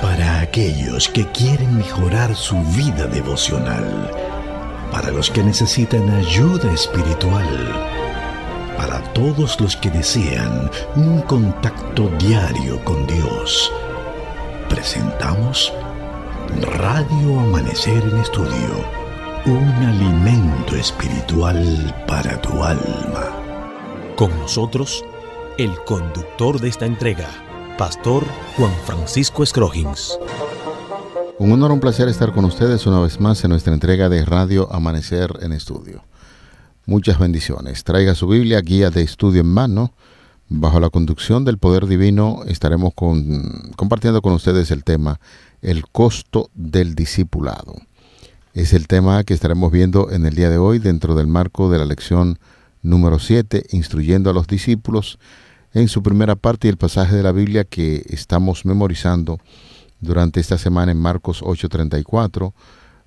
Para aquellos que quieren mejorar su vida devocional, para los que necesitan ayuda espiritual, para todos los que desean un contacto diario con Dios, presentamos Radio Amanecer en Estudio, un alimento espiritual para tu alma. Con nosotros, el conductor de esta entrega, Pastor Juan Francisco Scroggins. Un honor, un placer estar con ustedes una vez más en nuestra entrega de Radio Amanecer en Estudio. Muchas bendiciones. Traiga su Biblia, guía de estudio en mano. Bajo la conducción del poder divino estaremos compartiendo con ustedes el tema El costo del discipulado. Es el tema que estaremos viendo en el día de hoy dentro del marco de la lección número 7, instruyendo a los discípulos, en su primera parte y el pasaje de la Biblia que estamos memorizando durante esta semana en Marcos 8:34.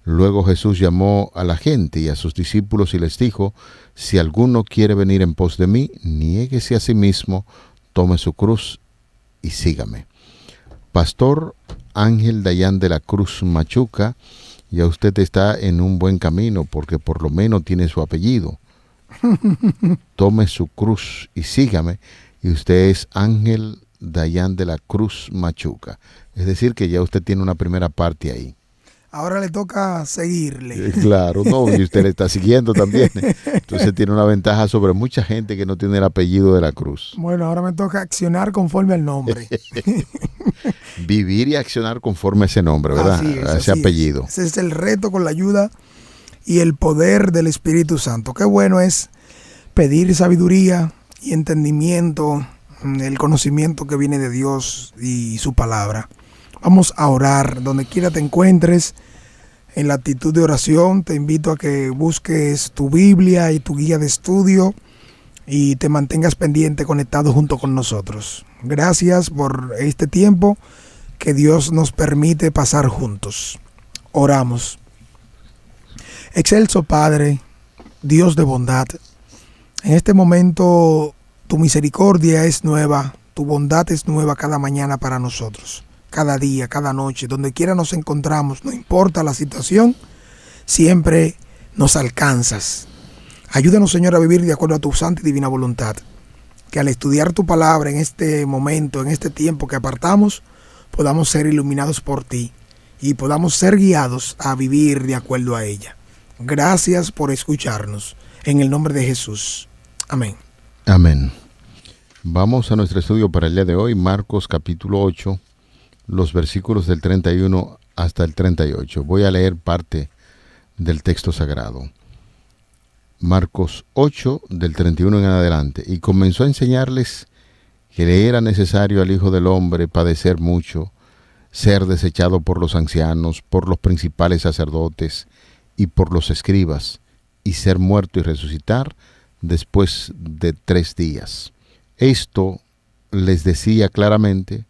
Luego Jesús llamó a la gente y a sus discípulos y les dijo: si alguno quiere venir en pos de mí, niéguese a sí mismo, tome su cruz y sígame. Pastor Ángel Dayan de la Cruz Machuca, ya usted está en un buen camino porque por lo menos tiene su apellido. Tome su cruz y sígame. Y usted es Ángel Dayan de la Cruz Machuca. Es decir, que ya usted tiene una primera parte ahí. Ahora le toca seguirle. Claro, no, y usted le está siguiendo también. Entonces tiene una ventaja sobre mucha gente que no tiene el apellido de la Cruz. Bueno, ahora me toca accionar conforme al nombre. Vivir y accionar conforme a ese nombre, ¿verdad? Así es, a ese apellido. Ese es el reto con la ayuda y el poder del Espíritu Santo. Qué bueno es pedir sabiduría y entendimiento, el conocimiento que viene de Dios y su palabra. Vamos a orar. Donde quiera te encuentres, en la actitud de oración, te invito a que busques tu Biblia y tu guía de estudio y te mantengas pendiente, conectado junto con nosotros. Gracias por este tiempo que Dios nos permite pasar juntos. Oramos. Excelso Padre, Dios de bondad, en este momento tu misericordia es nueva, tu bondad es nueva cada mañana para nosotros, cada día, cada noche, donde quiera nos encontramos, no importa la situación, siempre nos alcanzas. Ayúdanos, Señor, a vivir de acuerdo a tu santa y divina voluntad, que al estudiar tu palabra en este momento, en este tiempo que apartamos, podamos ser iluminados por ti y podamos ser guiados a vivir de acuerdo a ella. Gracias por escucharnos. En el nombre de Jesús. Amén. Amén. Vamos a nuestro estudio para el día de hoy, Marcos capítulo 8, los versículos del 31 hasta el 38. Voy a leer parte del texto sagrado. Marcos 8, del 31 en adelante. Y comenzó a enseñarles que le era necesario al Hijo del Hombre padecer mucho, ser desechado por los ancianos, por los principales sacerdotes y por los escribas, y ser muerto y resucitar después de 3 días. Esto les decía claramente.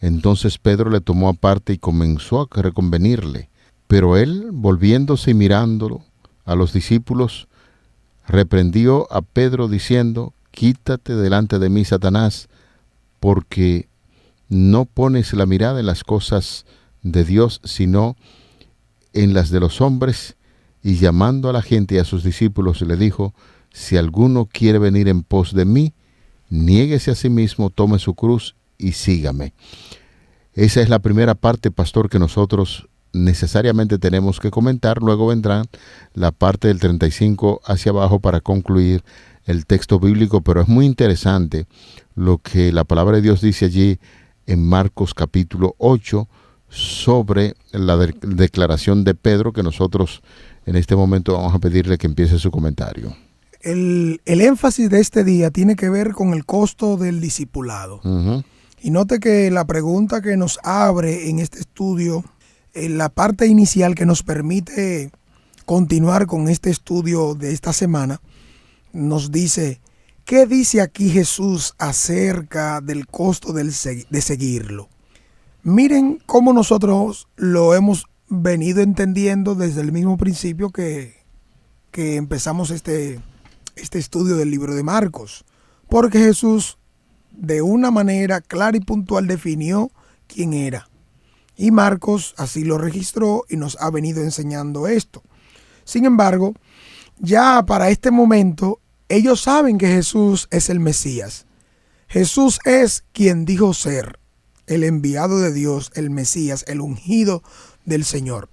Entonces Pedro le tomó aparte y comenzó a reconvenirle. Pero él, volviéndose y mirándolo a los discípulos, reprendió a Pedro diciendo: quítate delante de mí, Satanás, porque no pones la mirada en las cosas de Dios, sino en las de los hombres. Y llamando a la gente y a sus discípulos, le dijo: si alguno quiere venir en pos de mí, niéguese a sí mismo, tome su cruz y sígame. Esa es la primera parte, pastor, que nosotros necesariamente tenemos que comentar. Luego vendrá la parte del 35 hacia abajo para concluir el texto bíblico, pero es muy interesante lo que la palabra de Dios dice allí en Marcos capítulo 8 sobre la declaración de Pedro, que nosotros en este momento vamos a pedirle que empiece su comentario. El énfasis de este día tiene que ver con el costo del discipulado. Uh-huh. Y note que la pregunta que nos abre en este estudio, en la parte inicial que nos permite continuar con este estudio de esta semana, nos dice: ¿qué dice aquí Jesús acerca del costo de seguirlo? Miren cómo nosotros lo hemos venido entendiendo desde el mismo principio que empezamos este estudio del libro de Marcos, porque Jesús de una manera clara y puntual definió quién era. Y Marcos así lo registró y nos ha venido enseñando esto. Sin embargo, ya para este momento, ellos saben que Jesús es el Mesías. Jesús es quien dijo ser, el enviado de Dios, el Mesías, el ungido del Señor.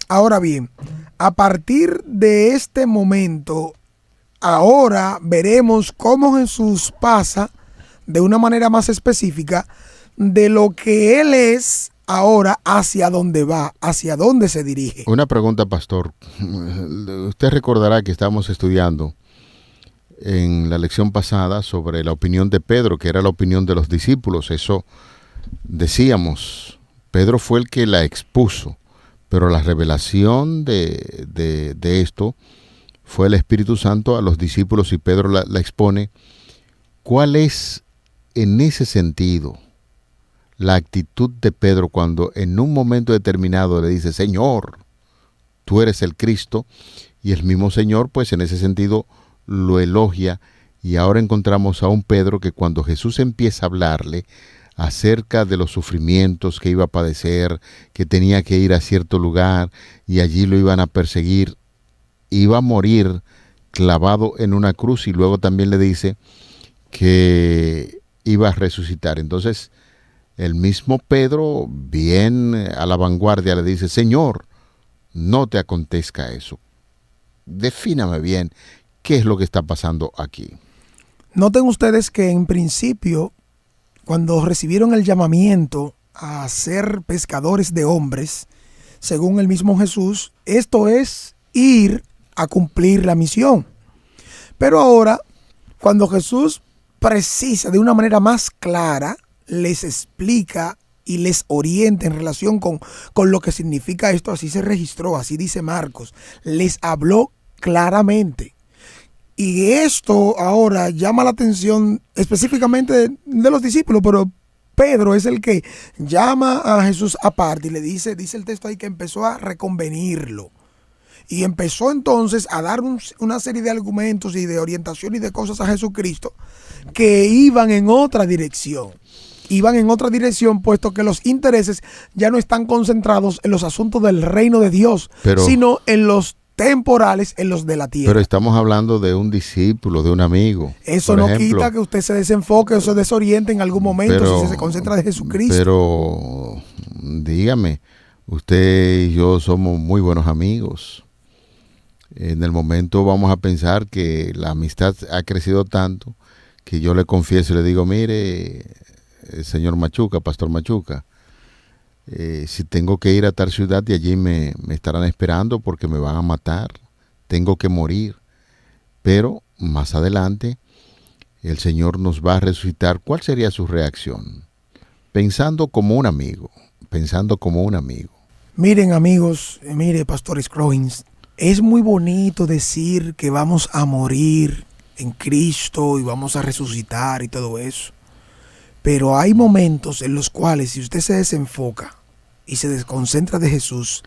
Ahora bien, a partir de este momento, ahora veremos cómo Jesús pasa de una manera más específica de lo que Él es ahora hacia dónde va, hacia dónde se dirige. Una pregunta, pastor. Usted recordará que estábamos estudiando en la lección pasada sobre la opinión de Pedro, que era la opinión de los discípulos. Eso decíamos, Pedro fue el que la expuso, pero la revelación de esto fue el Espíritu Santo a los discípulos y Pedro la expone. ¿Cuál es en ese sentido la actitud de Pedro cuando en un momento determinado le dice, Señor, tú eres el Cristo? Y el mismo Señor, pues en ese sentido, lo elogia. Y ahora encontramos a un Pedro que cuando Jesús empieza a hablarle acerca de los sufrimientos que iba a padecer, que tenía que ir a cierto lugar y allí lo iban a perseguir, iba a morir clavado en una cruz, y luego también le dice que iba a resucitar. Entonces, el mismo Pedro, bien a la vanguardia, le dice, Señor, no te acontezca eso. Defíname bien qué es lo que está pasando aquí. Noten ustedes que en principio, cuando recibieron el llamamiento a ser pescadores de hombres, según el mismo Jesús, esto es ir a cumplir la misión. Pero ahora, cuando Jesús precisa de una manera más clara, les explica y les orienta en relación con lo que significa esto. Así se registró, así dice Marcos. Les habló claramente. Y esto ahora llama la atención específicamente de los discípulos, pero Pedro es el que llama a Jesús aparte y le dice el texto ahí que empezó a reconvenirlo. Y empezó entonces a dar una serie de argumentos y de orientación y de cosas a Jesucristo que iban en otra dirección. Iban en otra dirección, puesto que los intereses ya no están concentrados en los asuntos del reino de Dios, sino en los temporales, en los de la tierra. Pero estamos hablando de un discípulo, de un amigo. Eso no quita que usted se desenfoque o se desoriente en algún momento si se concentra de Jesucristo. Pero dígame, usted y yo somos muy buenos amigos. En el momento vamos a pensar que la amistad ha crecido tanto que yo le confieso y le digo, mire, señor Machuca, pastor Machuca, si tengo que ir a tal ciudad y allí me estarán esperando porque me van a matar, tengo que morir, pero más adelante el Señor nos va a resucitar. ¿Cuál sería su reacción? Pensando como un amigo. Miren, amigos, mire, pastor Scroggins, es muy bonito decir que vamos a morir en Cristo y vamos a resucitar y todo eso. Pero hay momentos en los cuales, si usted se desenfoca y se desconcentra de Jesús,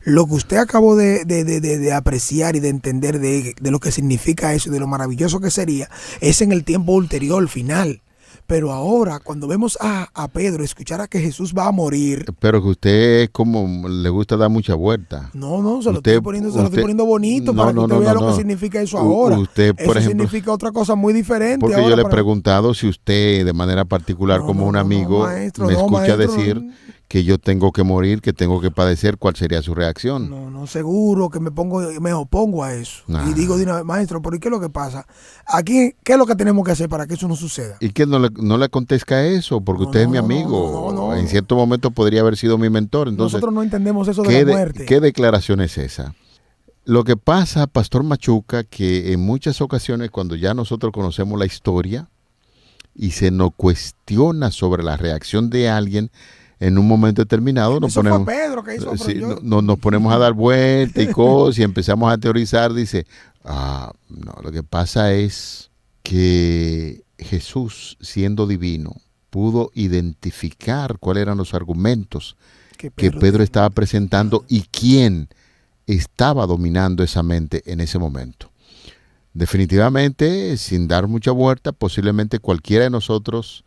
lo que usted acabó de apreciar y de entender de lo que significa eso y de lo maravilloso que sería, es en el tiempo ulterior, final. Pero ahora, cuando vemos a Pedro escuchar a que Jesús va a morir. Pero que usted como le gusta dar mucha vuelta. No, se lo estoy poniendo bonito para que usted vea lo que significa eso ahora. Usted, por ejemplo, significa otra cosa muy diferente. Porque ahora yo le he preguntado si usted, de manera particular, como un amigo, maestro, me escucha decir que yo tengo que morir, que tengo que padecer, ¿cuál sería su reacción? No, seguro que me opongo a eso. Y digo de una vez, maestro, ¿pero qué es lo que pasa? Aquí, ¿qué es lo que tenemos que hacer para que eso no suceda? ¿Y que no le acontezca eso? Porque usted es mi amigo. No. En cierto momento podría haber sido mi mentor. Entonces, nosotros no entendemos eso de la muerte. ¿Qué declaración es esa? Lo que pasa, pastor Machuca, que en muchas ocasiones cuando ya nosotros conocemos la historia y se nos cuestiona sobre la reacción de alguien, en un momento determinado nos ponemos, Pedro que hizo, nos ponemos a dar vueltas y cosas y empezamos a teorizar. Dice, lo que pasa es que Jesús, siendo divino, pudo identificar cuáles eran los argumentos que Pedro estaba presentando y quién estaba dominando esa mente en ese momento. Definitivamente, sin dar mucha vuelta, posiblemente cualquiera de nosotros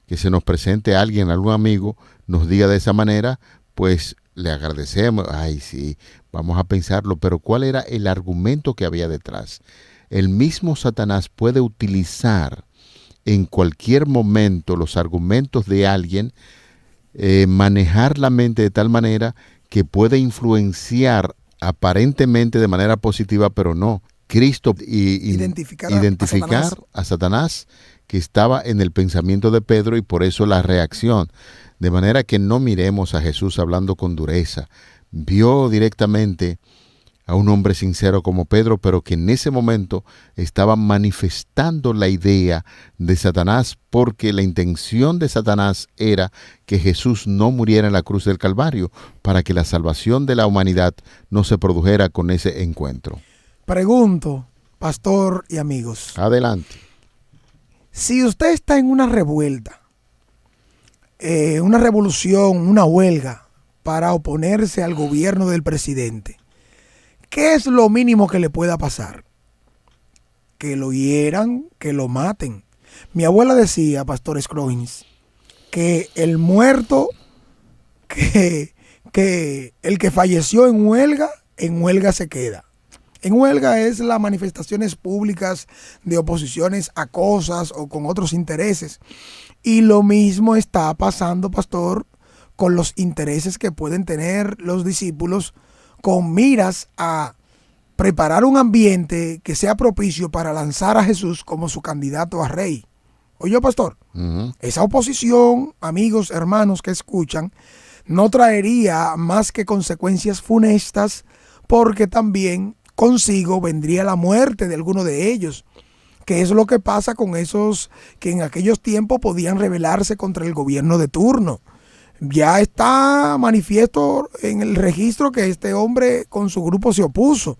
que se nos presente alguien, algún amigo, nos diga de esa manera, pues le agradecemos. Ay, sí, vamos a pensarlo, pero ¿cuál era el argumento que había detrás? El mismo Satanás puede utilizar en cualquier momento los argumentos de alguien, manejar la mente de tal manera que puede influenciar aparentemente de manera positiva, pero no. Cristo identificar a Satanás que estaba en el pensamiento de Pedro, y por eso la reacción. De manera que no miremos a Jesús hablando con dureza. Vio directamente a un hombre sincero como Pedro, pero que en ese momento estaba manifestando la idea de Satanás, porque la intención de Satanás era que Jesús no muriera en la cruz del Calvario, para que la salvación de la humanidad no se produjera con ese encuentro. Pregunto, pastor y amigos. Adelante. Si usted está en una revuelta, una revolución, una huelga para oponerse al gobierno del presidente, ¿qué es lo mínimo que le pueda pasar? Que lo hieran, que lo maten. Mi abuela decía, pastor Scroggins, que el muerto, que el que falleció en huelga se queda. En huelga es las manifestaciones públicas de oposiciones a cosas o con otros intereses. Y lo mismo está pasando, pastor, con los intereses que pueden tener los discípulos con miras a preparar un ambiente que sea propicio para lanzar a Jesús como su candidato a rey. Oye, pastor, esa oposición, amigos, hermanos que escuchan, no traería más que consecuencias funestas, porque también consigo vendría la muerte de alguno de ellos, que es lo que pasa con esos que en aquellos tiempos podían rebelarse contra el gobierno de turno. Ya está manifiesto en el registro que este hombre con su grupo se opuso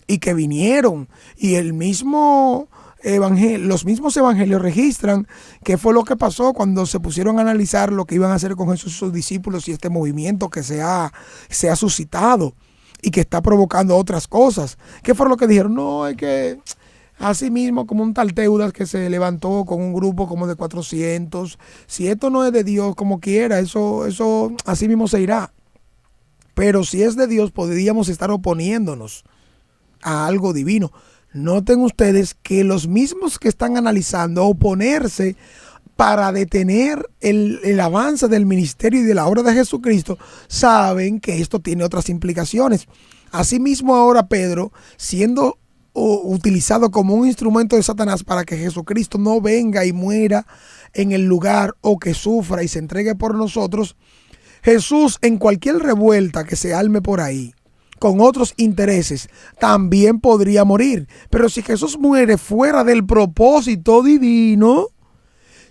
y que vinieron, y los mismos evangelios registran qué fue lo que pasó cuando se pusieron a analizar lo que iban a hacer con Jesús y sus discípulos, y este movimiento que se ha suscitado y que está provocando otras cosas. ¿Qué fue lo que dijeron? No, es que así mismo como un tal Teudas que se levantó con un grupo como de 400, si esto no es de Dios, como quiera, eso así mismo se irá. Pero si es de Dios, podríamos estar oponiéndonos a algo divino. Noten ustedes que los mismos que están analizando oponerse para detener el avance del ministerio y de la obra de Jesucristo, saben que esto tiene otras implicaciones. Asimismo, ahora Pedro, siendo utilizado como un instrumento de Satanás para que Jesucristo no venga y muera en el lugar, o que sufra y se entregue por nosotros, Jesús, en cualquier revuelta que se arme por ahí con otros intereses, también podría morir. Pero si Jesús muere fuera del propósito divino,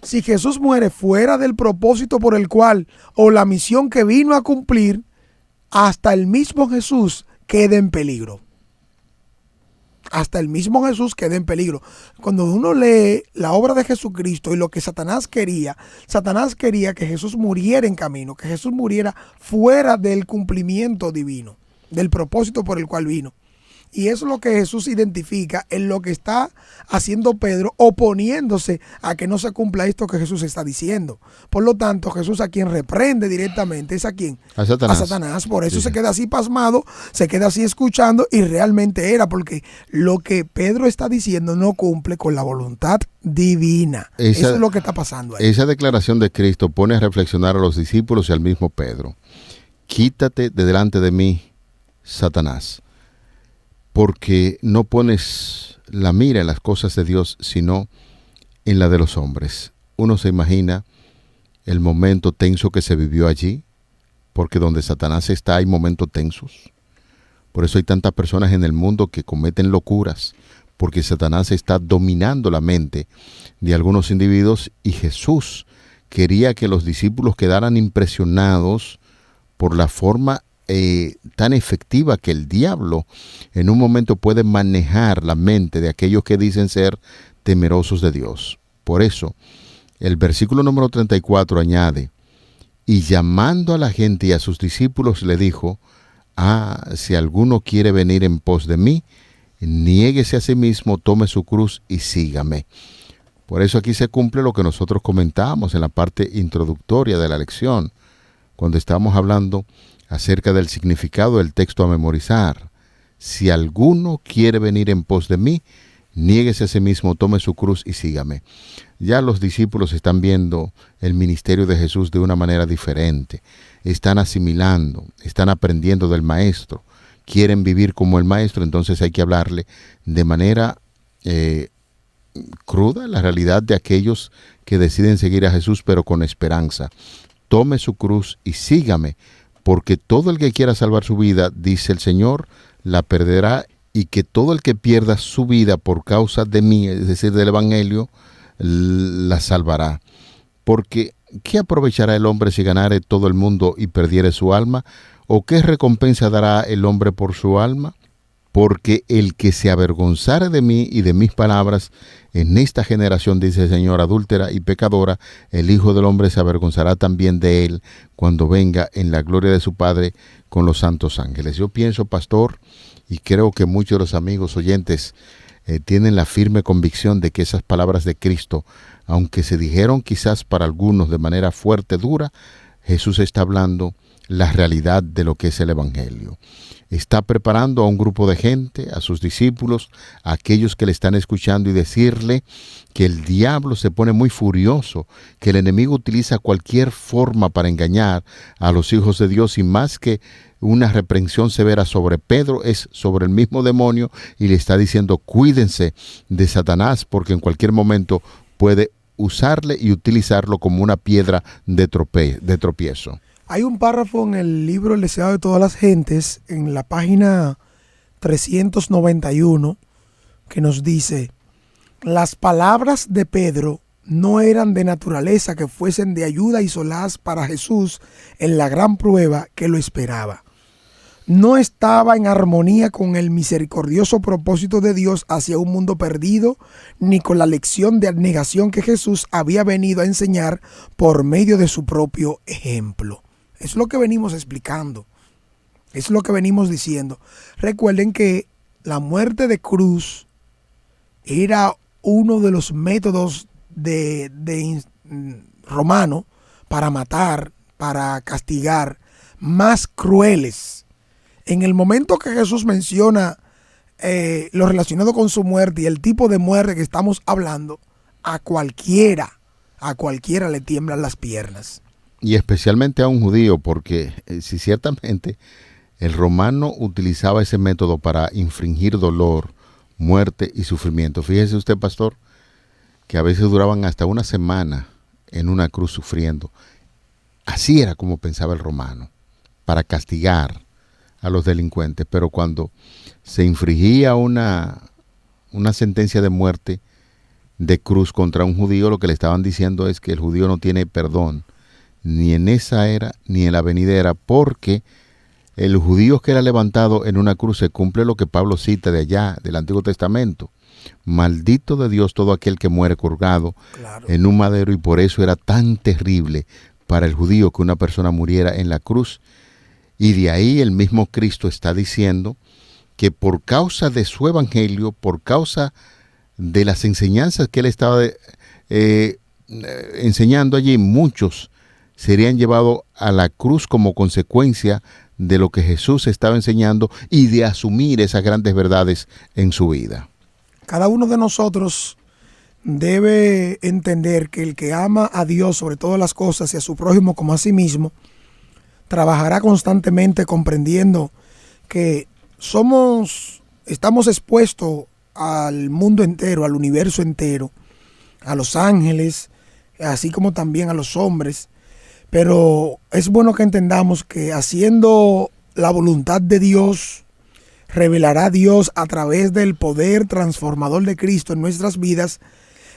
si Jesús muere fuera del propósito por el cual, o la misión que vino a cumplir, hasta el mismo Jesús queda en peligro. Hasta el mismo Jesús queda en peligro. Cuando uno lee la obra de Jesucristo y lo que Satanás quería que Jesús muriera en camino, que Jesús muriera fuera del cumplimiento divino, del propósito por el cual vino. Y eso es lo que Jesús identifica en lo que está haciendo Pedro, oponiéndose a que no se cumpla esto que Jesús está diciendo. Por lo tanto, Jesús a quien reprende directamente es a quién. A Satanás. A Satanás. Por eso se queda así pasmado, se queda así escuchando, y realmente era porque lo que Pedro está diciendo no cumple con la voluntad divina. Eso es lo que está pasando ahí. Esa declaración de Cristo pone a reflexionar a los discípulos y al mismo Pedro. Quítate de delante de mí, Satanás, porque no pones la mira en las cosas de Dios, sino en la de los hombres. Uno se imagina el momento tenso que se vivió allí, porque donde Satanás está hay momentos tensos. Por eso hay tantas personas en el mundo que cometen locuras, porque Satanás está dominando la mente de algunos individuos, y Jesús quería que los discípulos quedaran impresionados por la forma tan efectiva que el diablo en un momento puede manejar la mente de aquellos que dicen ser temerosos de Dios. Por eso, el versículo número 34 añade: y llamando a la gente y a sus discípulos le dijo: si alguno quiere venir en pos de mí, niéguese a sí mismo, tome su cruz y sígame. Por eso aquí se cumple lo que nosotros comentábamos en la parte introductoria de la lección. cuando estábamos hablando acerca del significado del texto a memorizar. Si alguno quiere venir en pos de mí, niéguese a sí mismo, tome su cruz y sígame. Ya los discípulos están viendo el ministerio de Jesús de una manera diferente. Están asimilando, están aprendiendo del Maestro. Quieren vivir como el Maestro, entonces hay que hablarle de manera cruda la realidad de aquellos que deciden seguir a Jesús, pero con esperanza. Tome su cruz y sígame, porque todo el que quiera salvar su vida, dice el Señor, la perderá, y que todo el que pierda su vida por causa de mí, es decir, del Evangelio, la salvará. Porque, ¿qué aprovechará el hombre si ganare todo el mundo y perdiere su alma? ¿O qué recompensa dará el hombre por su alma? Porque el que se avergonzare de mí y de mis palabras, en esta generación, dice el Señor, adúltera y pecadora, el Hijo del Hombre se avergonzará también de él cuando venga en la gloria de su Padre con los santos ángeles. Yo pienso, pastor, y creo que muchos de los amigos oyentes tienen la firme convicción de que esas palabras de Cristo, aunque se dijeron quizás para algunos de manera fuerte, dura, Jesús está hablando la realidad de lo que es el Evangelio. Está preparando a un grupo de gente, a sus discípulos, a aquellos que le están escuchando, y decirle que el diablo se pone muy furioso, que el enemigo utiliza cualquier forma para engañar a los hijos de Dios, y más que una reprensión severa sobre Pedro, es sobre el mismo demonio, y le está diciendo: cuídense de Satanás, porque en cualquier momento puede usarle y utilizarlo como una piedra de tropiezo. Hay un párrafo en el libro El deseado de todas las gentes, en la página 391, que nos dice: las palabras de Pedro no eran de naturaleza que fuesen de ayuda y solaz para Jesús en la gran prueba que lo esperaba. No estaba en armonía con el misericordioso propósito de Dios hacia un mundo perdido, ni con la lección de abnegación que Jesús había venido a enseñar por medio de su propio ejemplo. Es lo que venimos explicando, es lo que venimos diciendo. Recuerden que la muerte de cruz era uno de los métodos de romano para matar, para castigar, más crueles. En el momento que Jesús menciona lo relacionado con su muerte y el tipo de muerte que estamos hablando, a cualquiera le tiemblan las piernas. Y especialmente a un judío, porque si ciertamente el romano utilizaba ese método para infringir dolor, muerte y sufrimiento. Fíjese usted, pastor, que a veces duraban hasta una semana en una cruz sufriendo. Así era como pensaba el romano, para castigar a los delincuentes. Pero cuando se infringía una sentencia de muerte de cruz contra un judío, lo que le estaban diciendo es que el judío no tiene perdón, ni en esa era, ni en la venidera, porque el judío que era levantado en una cruz, se cumple lo que Pablo cita de allá, del Antiguo Testamento: maldito de Dios todo aquel que muere colgado en un madero. Y por eso era tan terrible para el judío que una persona muriera en la cruz. Y de ahí el mismo Cristo está diciendo que por causa de su evangelio, por causa de las enseñanzas que él estaba enseñando allí, muchos serían llevados a la cruz como consecuencia de lo que Jesús estaba enseñando y de asumir esas grandes verdades en su vida. Cada uno de nosotros debe entender que el que ama a Dios sobre todas las cosas y a su prójimo como a sí mismo, trabajará constantemente comprendiendo que estamos expuestos al mundo entero, al universo entero, a los ángeles, así como también a los hombres. Pero es bueno que entendamos que haciendo la voluntad de Dios, revelará Dios a través del poder transformador de Cristo en nuestras vidas.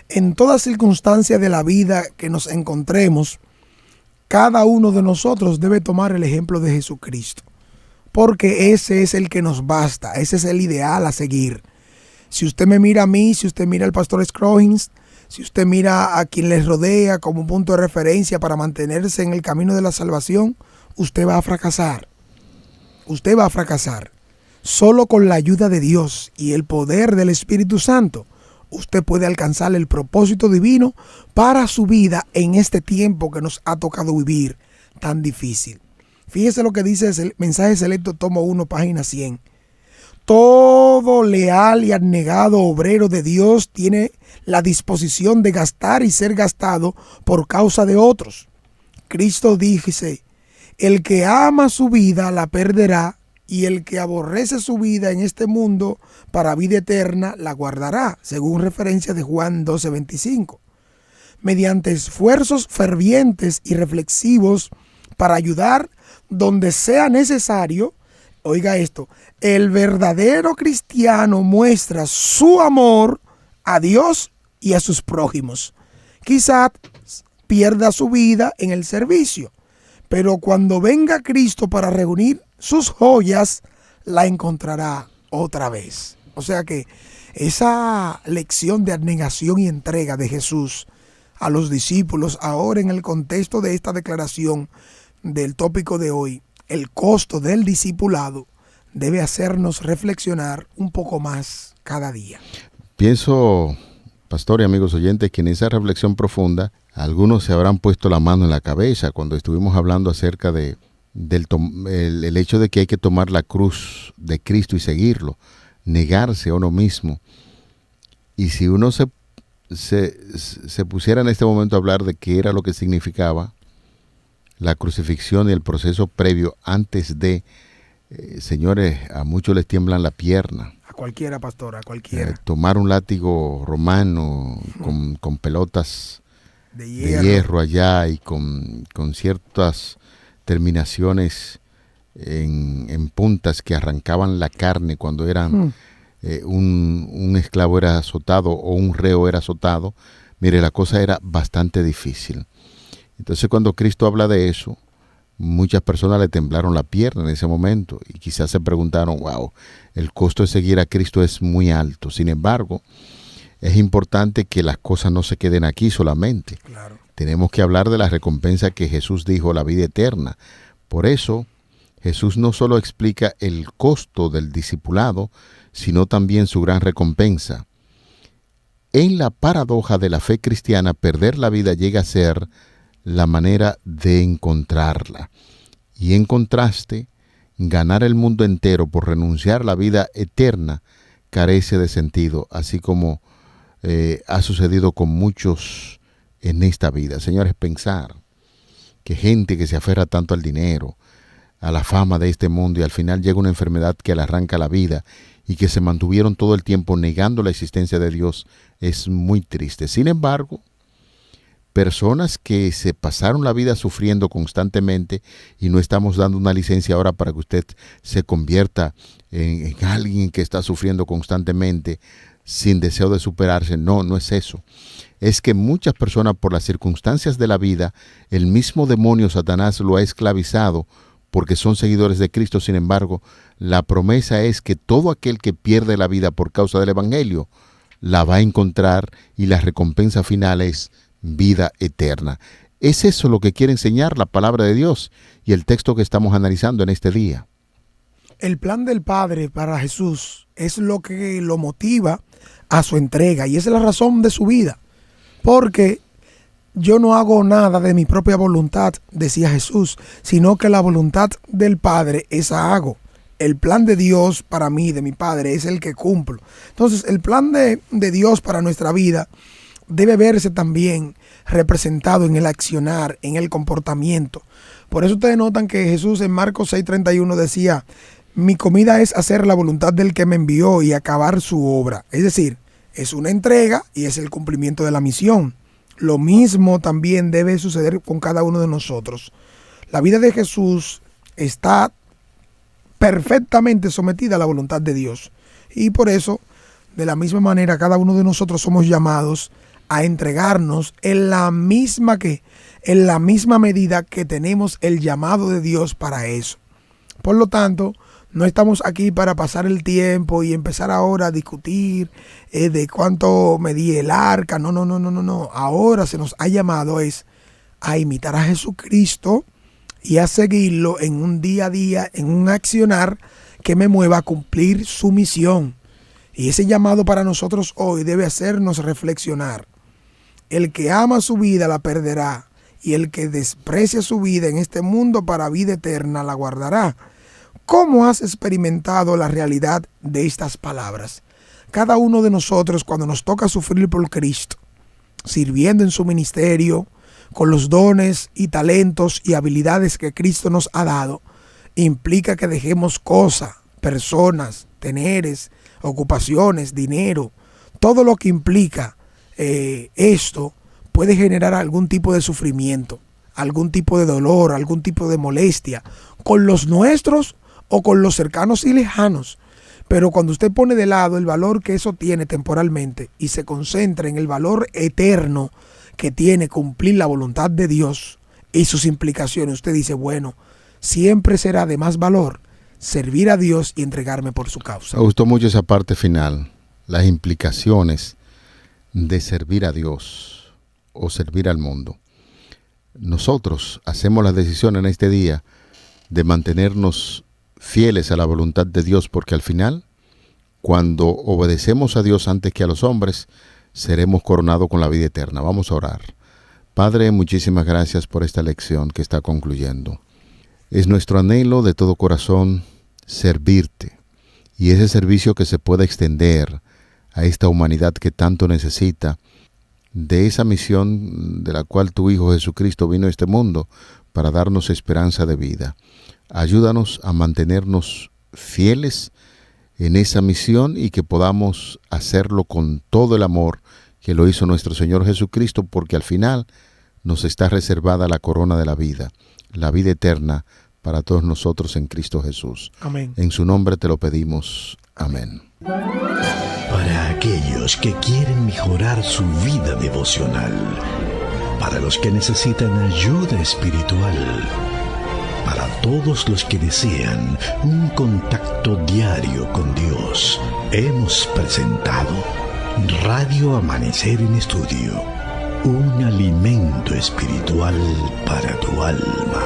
En toda circunstancia de la vida que nos encontremos, cada uno de nosotros debe tomar el ejemplo de Jesucristo, porque ese es el que nos basta, ese es el ideal a seguir. Si usted me mira a mí, si usted mira al pastor Scroggins, si usted mira a quien les rodea como un punto de referencia para mantenerse en el camino de la salvación, usted va a fracasar. Usted va a fracasar. Solo con la ayuda de Dios y el poder del Espíritu Santo, usted puede alcanzar el propósito divino para su vida en este tiempo que nos ha tocado vivir, tan difícil. Fíjese lo que dice el mensaje selecto, tomo 1, página 100. Todo leal y abnegado obrero de Dios tiene la disposición de gastar y ser gastado por causa de otros. Cristo dice, el que ama su vida la perderá, y el que aborrece su vida en este mundo para vida eterna la guardará, según referencia de Juan 12:25. Mediante esfuerzos fervientes y reflexivos para ayudar donde sea necesario, oiga esto, el verdadero cristiano muestra su amor a Dios y a sus prójimos. Quizás pierda su vida en el servicio, pero cuando venga Cristo para reunir sus joyas, la encontrará otra vez. O sea que esa lección de abnegación y entrega de Jesús a los discípulos, ahora en el contexto de esta declaración del tópico de hoy, el costo del discipulado, debe hacernos reflexionar un poco más cada día. Pienso, pastor y amigos oyentes, que en esa reflexión profunda, algunos se habrán puesto la mano en la cabeza cuando estuvimos hablando acerca de el hecho de que hay que tomar la cruz de Cristo y seguirlo, negarse a uno mismo. Y si uno se pusiera en este momento a hablar de qué era lo que significaba la crucifixión y el proceso previo antes de, señores, a muchos les tiemblan la pierna. A cualquiera, pastor, a cualquiera. Tomar un látigo romano con pelotas de hierro allá y con ciertas terminaciones en puntas que arrancaban la carne cuando eran un esclavo era azotado o un reo era azotado. Mire, la cosa era bastante difícil. Entonces, cuando Cristo habla de eso, muchas personas le temblaron la pierna en ese momento y quizás se preguntaron, wow, el costo de seguir a Cristo es muy alto. Sin embargo, es importante que las cosas no se queden aquí solamente. Claro. Tenemos que hablar de la recompensa que Jesús dijo, la vida eterna. Por eso, Jesús no solo explica el costo del discipulado, sino también su gran recompensa. En la paradoja de la fe cristiana, perder la vida llega a ser la manera de encontrarla. Y en contraste, ganar el mundo entero por renunciar a la vida eterna carece de sentido, así como ha sucedido con muchos en esta vida. Señores, pensar que gente que se aferra tanto al dinero, a la fama de este mundo, y al final llega una enfermedad que le arranca la vida, y que se mantuvieron todo el tiempo negando la existencia de Dios, es muy triste. Sin embargo, personas que se pasaron la vida sufriendo constantemente, y no estamos dando una licencia ahora para que usted se convierta en alguien que está sufriendo constantemente sin deseo de superarse. No, no es eso. Es que muchas personas, por las circunstancias de la vida, el mismo demonio Satanás lo ha esclavizado porque son seguidores de Cristo. Sin embargo, la promesa es que todo aquel que pierde la vida por causa del Evangelio la va a encontrar, y la recompensa final es vida eterna. Es eso lo que quiere enseñar la palabra de Dios y el texto que estamos analizando en este día. El plan del Padre para Jesús es lo que lo motiva a su entrega, y esa es la razón de su vida. Porque yo no hago nada de mi propia voluntad, decía Jesús, sino que la voluntad del Padre, esa hago. El plan de Dios para mí, de mi Padre, es el que cumplo. Entonces, el plan de Dios para nuestra vida debe verse también representado en el accionar, en el comportamiento. Por eso ustedes notan que Jesús en Marcos 6:31 decía, mi comida es hacer la voluntad del que me envió y acabar su obra. Es decir, es una entrega y es el cumplimiento de la misión. Lo mismo también debe suceder con cada uno de nosotros. La vida de Jesús está perfectamente sometida a la voluntad de Dios. Y por eso, de la misma manera, cada uno de nosotros somos llamados a entregarnos en la misma medida que tenemos el llamado de Dios para eso. Por lo tanto, no estamos aquí para pasar el tiempo y empezar ahora a discutir de cuánto medía el arca. No. Ahora se nos ha llamado a imitar a Jesucristo y a seguirlo en un día a día, en un accionar que me mueva a cumplir su misión. Y ese llamado para nosotros hoy debe hacernos reflexionar. El que ama su vida la perderá, y el que desprecia su vida en este mundo para vida eterna la guardará. ¿Cómo has experimentado la realidad de estas palabras? Cada uno de nosotros, cuando nos toca sufrir por Cristo, sirviendo en su ministerio, con los dones y talentos y habilidades que Cristo nos ha dado, implica que dejemos cosas, personas, teneres, ocupaciones, dinero. Todo lo que implica esto puede generar algún tipo de sufrimiento, algún tipo de dolor, algún tipo de molestia con los nuestros o con los cercanos y lejanos. Pero cuando usted pone de lado el valor que eso tiene temporalmente y se concentra en el valor eterno que tiene cumplir la voluntad de Dios y sus implicaciones, usted dice, bueno, siempre será de más valor servir a Dios y entregarme por su causa. Me gustó mucho esa parte final, las implicaciones de servir a Dios o servir al mundo. Nosotros hacemos la decisión en este día de mantenernos fieles a la voluntad de Dios, porque al final, cuando obedecemos a Dios antes que a los hombres, seremos coronados con la vida eterna. Vamos a orar. Padre, muchísimas gracias por esta lección que está concluyendo. Es nuestro anhelo de todo corazón servirte, y ese servicio que se pueda extender a esta humanidad que tanto necesita de esa misión de la cual tu Hijo Jesucristo vino a este mundo para darnos esperanza de vida. Ayúdanos a mantenernos fieles en esa misión y que podamos hacerlo con todo el amor que lo hizo nuestro Señor Jesucristo, porque al final nos está reservada la corona de la vida eterna para todos nosotros en Cristo Jesús. Amén. En su nombre te lo pedimos. Amén. Para aquellos que quieren mejorar su vida devocional, para los que necesitan ayuda espiritual, para todos los que desean un contacto diario con Dios, hemos presentado Radio Amanecer en Estudio, un alimento espiritual para tu alma.